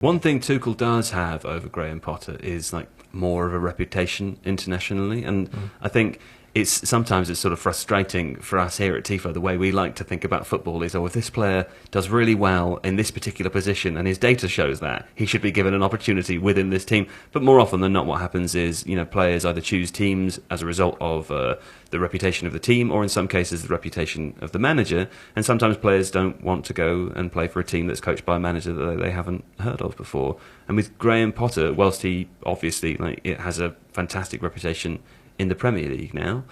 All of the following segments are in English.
One thing Tuchel does have over Graham Potter is like more of a reputation internationally, and I think sometimes it's sort of frustrating for us here at Tifo. The way we like to think about football is, if this player does really well in this particular position and his data shows that, he should be given an opportunity within this team. But more often than not, what happens is, players either choose teams as a result of the reputation of the team, or in some cases the reputation of the manager. And sometimes players don't want to go and play for a team that's coached by a manager that they haven't heard of before. And with Graham Potter, whilst he obviously it has a fantastic reputation in the Premier League now,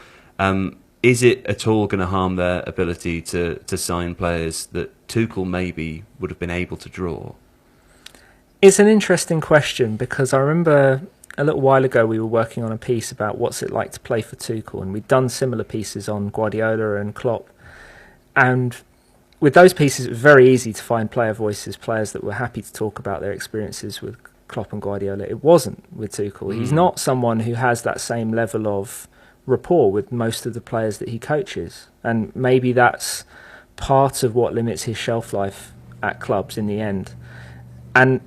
is it at all going to harm their ability to sign players that Tuchel maybe would have been able to draw? It's an interesting question, because I remember a little while ago we were working on a piece about what's it like to play for Tuchel, and we'd done similar pieces on Guardiola and Klopp. And with those pieces, it was very easy to find player voices, players that were happy to talk about their experiences with Klopp and Guardiola. It wasn't with Tuchel. He's not someone who has that same level of rapport with most of the players that he coaches, and maybe that's part of what limits his shelf life at clubs in the end. And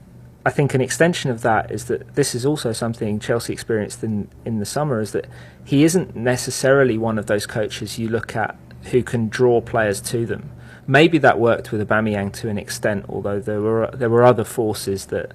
I think an extension of that is that this is also something Chelsea experienced in the summer, is that he isn't necessarily one of those coaches you look at who can draw players to them. Maybe that worked with Aubameyang to an extent, although there were other forces that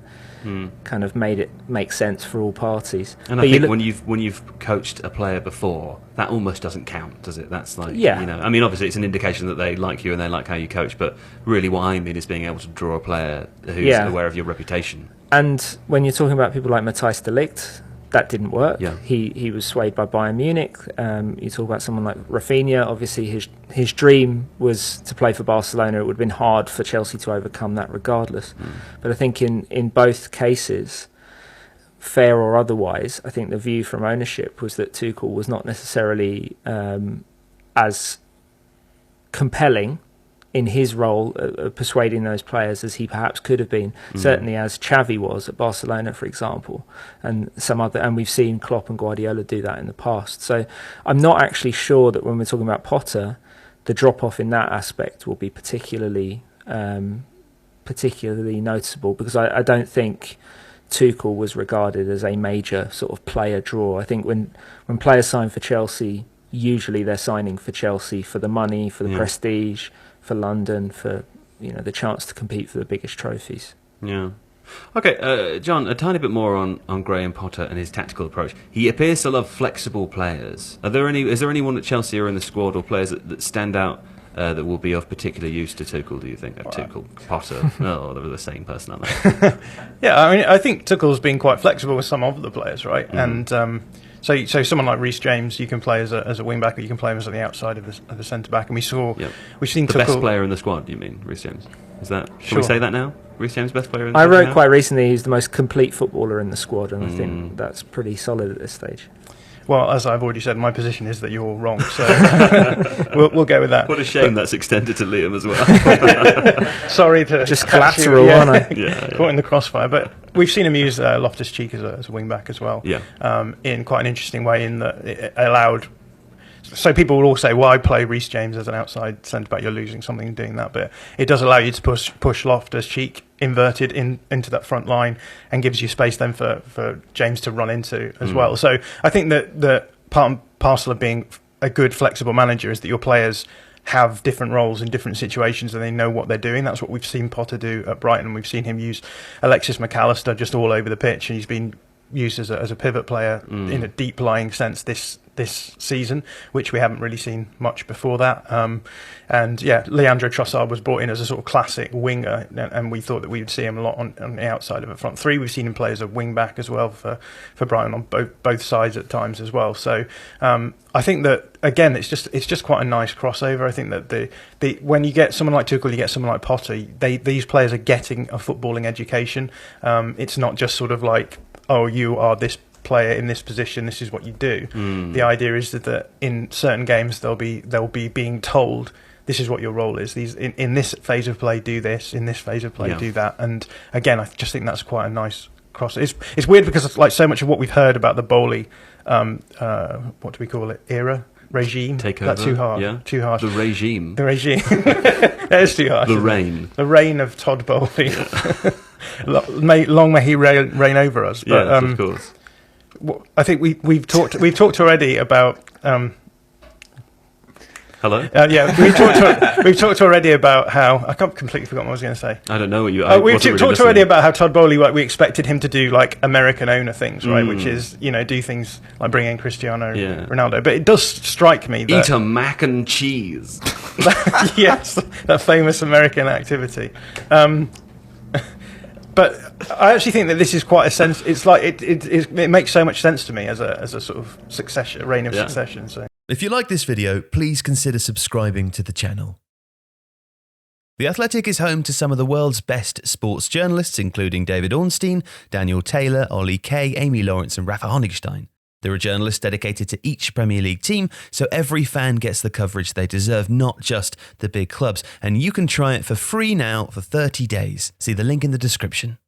kind of made it make sense for all parties. And I think when you've coached a player before, that almost doesn't count, does it? That's like, I mean, obviously it's an indication that they like you and they like how you coach, but really what I mean is being able to draw a player who's aware of your reputation. And when you're talking about people like Matthijs de Ligt, that didn't work. Yeah. He was swayed by Bayern Munich. You talk about someone like Rafinha. Obviously, his dream was to play for Barcelona. It would have been hard for Chelsea to overcome that regardless. But I think in both cases, fair or otherwise, I think the view from ownership was that Tuchel was not necessarily as compelling in his role of persuading those players as he perhaps could have been, certainly as Xavi was at Barcelona, for example, and we've seen Klopp and Guardiola do that in the past. So I'm not actually sure that when we're talking about Potter, the drop-off in that aspect will be particularly noticeable, because I don't think Tuchel was regarded as a major sort of player draw. I think when players sign for Chelsea, usually they're signing for Chelsea for the money, for the prestige, for London, for the chance to compete for the biggest trophies. Yeah. Okay, John, a tiny bit more on Graham Potter and his tactical approach. He appears to love flexible players. Is there anyone at Chelsea or in the squad, or players that stand out that will be of particular use to Tuchel, do you think? Tuchel, Potter, they're the same person, aren't they? Yeah, I mean, I think Tuchel's been quite flexible with some of the players, right? And so someone like Reece James, you can play as a wing back, or you can play him as on the outside of the centre back. And we've seen the Tuchel, best player in the squad. You mean Reece James? Is that? Can we say that now? Reece James, best player in the squad? I wrote quite recently he's the most complete footballer in the squad, and I think that's pretty solid at this stage. Well, as I've already said, my position is that you're all wrong, so we'll go with that. What a shame that's extended to Liam as well. Sorry to just collateral, aren't I? Caught in the crossfire. But we've seen him use Loftus-Cheek as a wing back as well. Yeah. In quite an interesting way, in that it allowed. So people will all say, "Why play Reece James as an outside centre back? You're losing something in doing that." But it does allow you to push Loftus-Cheek inverted into that front line, and gives you space then for James to run into as well. So I think that part and parcel of being a good flexible manager is that your players have different roles in different situations, and they know what they're doing. That's what we've seen Potter do at Brighton. We've seen him use Alexis McAllister just all over the pitch, and he's been used as a pivot player in a deep lying sense this season, which we haven't really seen much before that. Leandro Trossard was brought in as a sort of classic winger, and we thought that we would see him a lot on the outside of a front three. We've seen him play as a wing back as well for Brighton on both sides at times as well. So I think that again, it's just quite a nice crossover. I think that when you get someone like Tuchel, you get someone like Potter. These players are getting a footballing education. It's not just sort of like, oh, you are this player in this position, this is what you do. The idea is that in certain games they'll be being told this is what your role is. In this phase of play do this, in this phase of play do that. And again, I just think that's quite a nice cross. It's weird because it's like so much of what we've heard about the Bowley what do we call it, era, regime. Take That's over, too hard. yeah. Too harsh. The regime. The regime. That is too harsh. The isn't it? reign. The reign of Todd Bowley. Long may he reign over us. But, Yes, of course. I think we've talked already about. Hello? We've talked already about how I completely forgot what I was going to say. I don't know what you. We've talked already about how Todd Bowley, we expected him to do like American owner things, right? Which is do things like bring in Cristiano Ronaldo. But it does strike me that eat a mac and cheese. yes, that famous American activity. But I actually think that this is quite a sense. It's like it makes so much sense to me as a sort of reign of succession. So. If you like this video, please consider subscribing to the channel. The Athletic is home to some of the world's best sports journalists, including David Ornstein, Daniel Taylor, Ollie Kay, Amy Lawrence and Rafa Honigstein. There are journalists dedicated to each Premier League team, so every fan gets the coverage they deserve, not just the big clubs. And you can try it for free now for 30 days. See the link in the description.